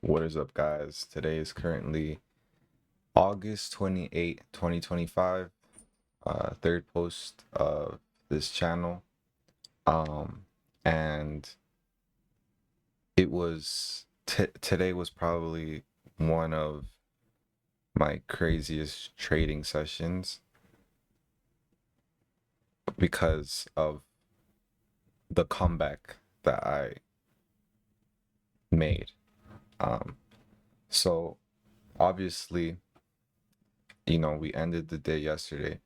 What is up, guys? Today is currently August 28, 2025. Third post of this channel. Um, and it was today was probably one of my craziest trading sessions because of the comeback that I made. Um, so obviously, we ended the day yesterday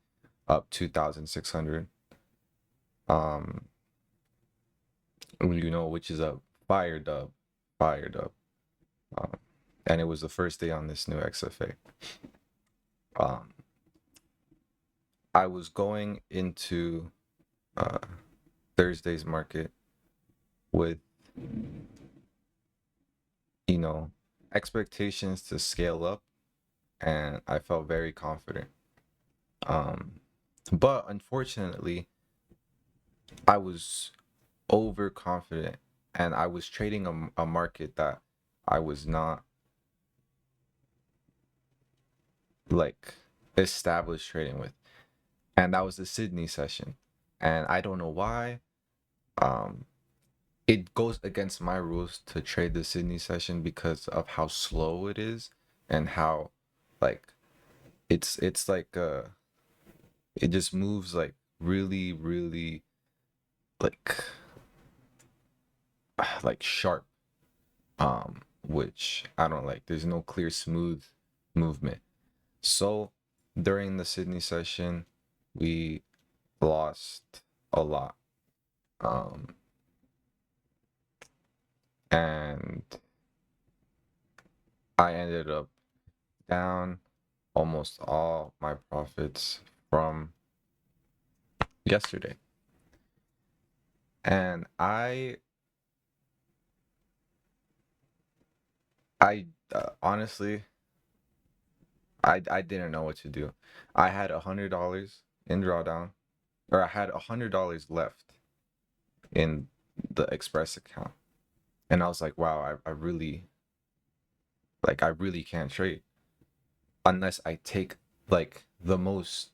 up 2,600. Um, which is a fired up. Um, and it was the first day on this new XFA. Um, I was going into uh, Thursday's market with, you know, expectations to scale up, and I felt very confident. But unfortunately, I was overconfident, and I was trading a market that I was not like established trading with, and that was the Sydney session. And I don't know why. Um, it goes against my rules to trade the Sydney session because of how slow it is and how like it's like it just moves like really really like like sharp, which I don't like. There's no clear smooth movement. So during the Sydney session, we lost a lot. Um, and I ended up down almost all my profits from yesterday. And I honestly, I didn't know what to do. I had $100 in drawdown, or I had $100 left in the Express account. And I was like, wow, I really can't trade unless I take like the most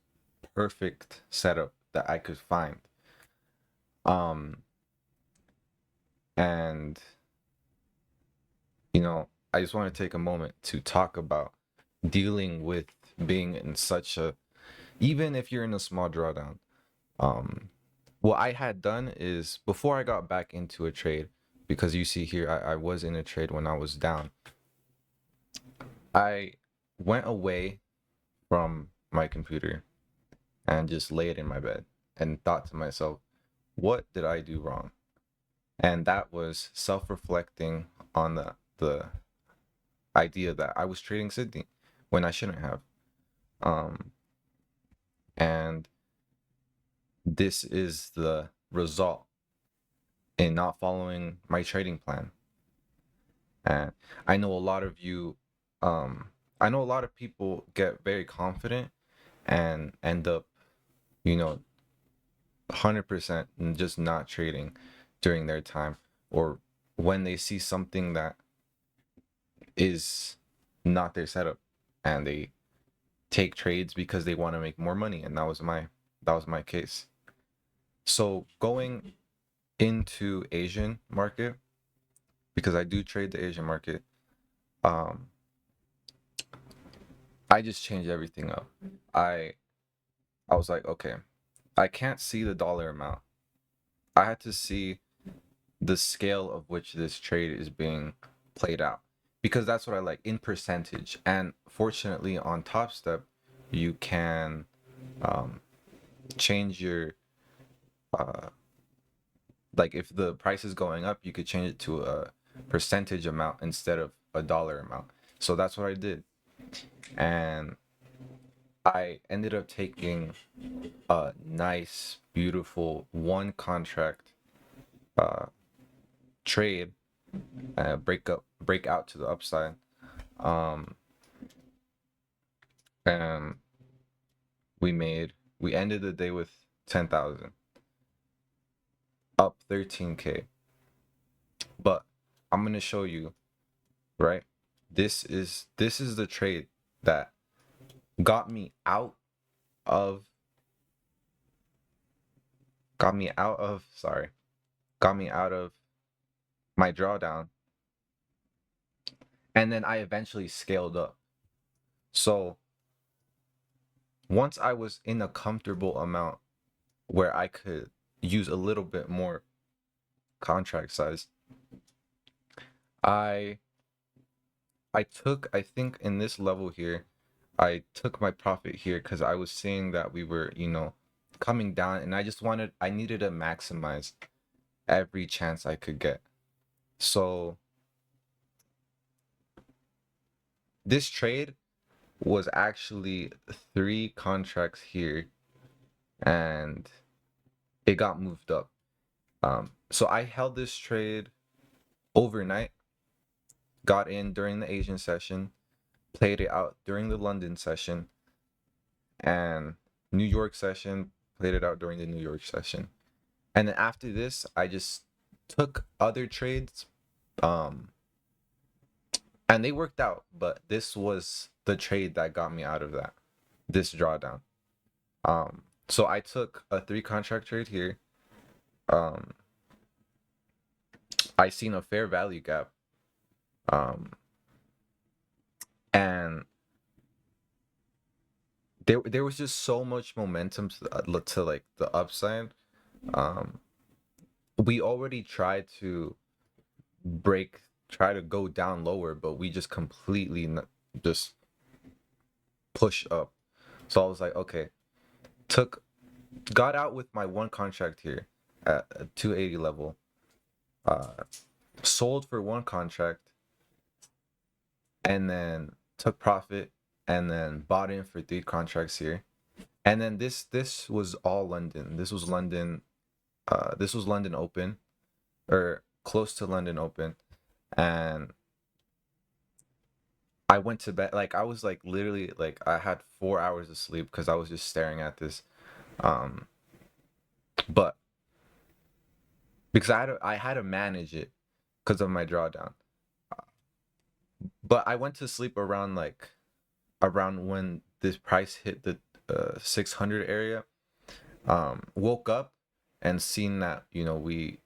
perfect setup that I could find. Um, and I just want to take a moment to talk about dealing with being in such a, even if you're in a small drawdown. What I had done is before I got back into a trade, because you see here, I was in a trade when I was down. I went away from my computer and just laid in my bed and thought to myself, what did I do wrong? And that was self-reflecting on the idea that I was trading Sydney when I shouldn't have. Um, and this is the result in not following my trading plan. And I know a lot of you, I know a lot of people get very confident and end up, you know, 100% just not trading during their time, or when they see something that is not their setup and they take trades because they want to make more money. And that was my case. So going into Asian market, because I do trade the Asian market, um, I just changed everything up. I I was like, okay, I can't see the dollar amount. I had to see the scale of which this trade is being played out, because that's what I like in percentage. And fortunately, on Top Step, you can change your like if the price is going up, you could change it to a percentage amount instead of a dollar amount. So that's what I did. And I ended up taking a nice, beautiful one contract uh, trade, break out to the upside. Um, and we ended the day with 10,000, up 13K. But I'm gonna show you, right? this is the trade that got me out of got me out of sorry got me out of my drawdown, and then I eventually scaled up. So once I was in a comfortable amount where I could use a little bit more contract size, I I think in this level here, I took my profit here because I was seeing that we were, coming down, and I needed to maximize every chance I could get. So this trade was actually three contracts here, and it got moved up. So I held this trade overnight, got in during the Asian session, played it out during the London session, and New York session, played it out during the New York session. And then after this, I just took other trades, um, and they worked out, but this was the trade that got me out of this drawdown. So I took a three contract trade here. Um, I seen a fair value gap. Um, and there was just so much momentum to like the upside. Um, we already tried to try to go down lower, but we just completely just push up. So I was like, okay, got out with my one contract here at a 280 level. Sold for one contract, and then took profit, and then bought in for three contracts here. And then this was all London. This was London Open, or close to London Open. And I went to bed, like I was like literally like I had 4 hours of sleep because I was just staring at this. Um but because I had to manage it because of my drawdown. But I went to sleep around when this price hit the 600 area. Woke up and seen that, we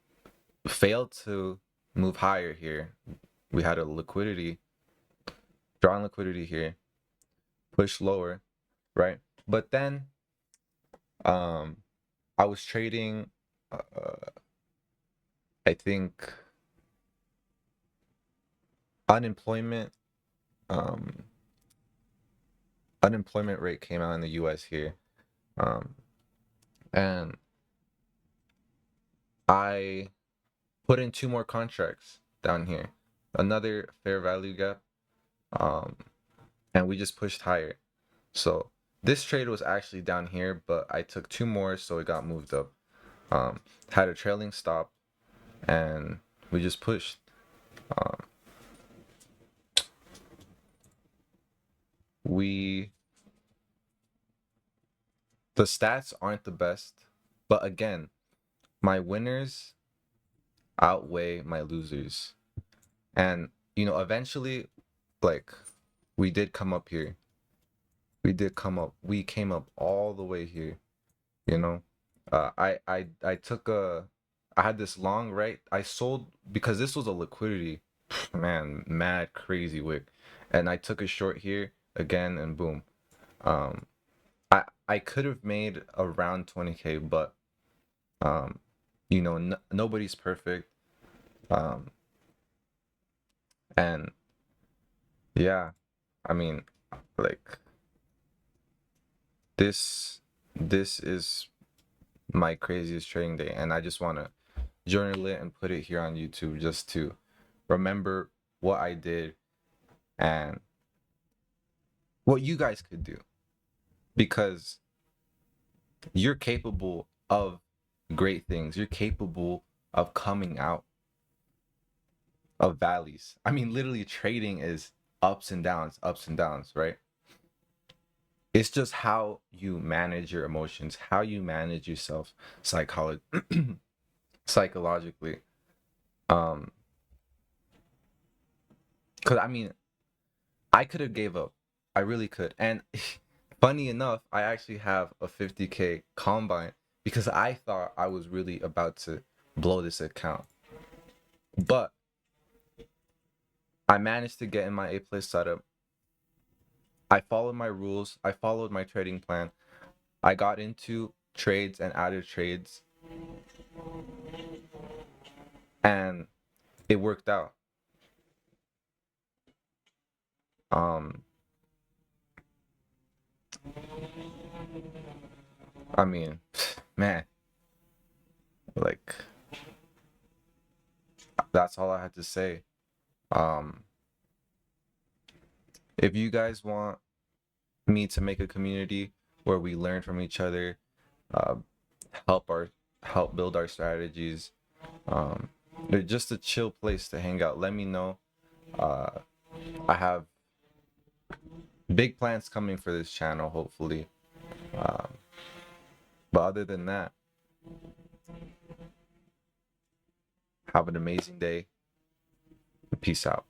failed to move higher here. We had a drawing liquidity here, push lower, right? But then I was trading, I think, unemployment um unemployment rate came out in the US here. um and I put in two more contracts down here, another fair value gap, um and we just pushed higher. So this trade was actually down here, but I took two more, so it got moved up. Had a trailing stop, and we just pushed. um we The stats aren't the best, but again, my winners outweigh my losers. And eventually, like, we did come up here. We came up all the way here, you know. I took I had this long, right? I sold because this was a liquidity, man, mad crazy wick. And I took a short here again, and boom. Um I could have made around 20K, but um nobody's perfect. um and yeah, I mean, like, this this is my craziest trading day, and I just want to journal it and put it here on YouTube just to remember what I did and what you guys could do, because you're capable of great things. You're capable of coming out of valleys. I mean, literally, trading is ups and downs, right? It's just how you manage your emotions, how you manage yourself psychologically. Um, because I mean, I could have gave up. I really could. And funny enough, I actually have a 50K combine because I thought I was really about to blow this account. But I managed to get in my A+ setup. I followed my rules. I followed my trading plan. I got into trades and added trades, and it worked out. Um, I mean, man, like that's all I had to say. Um, if you guys want me to make a community where we learn from each other, uh, help our help build our strategies, um, they're just a chill place to hang out, let me know. Uh, I have big plans coming for this channel, hopefully. Um, but other than that, have an amazing day. Peace out.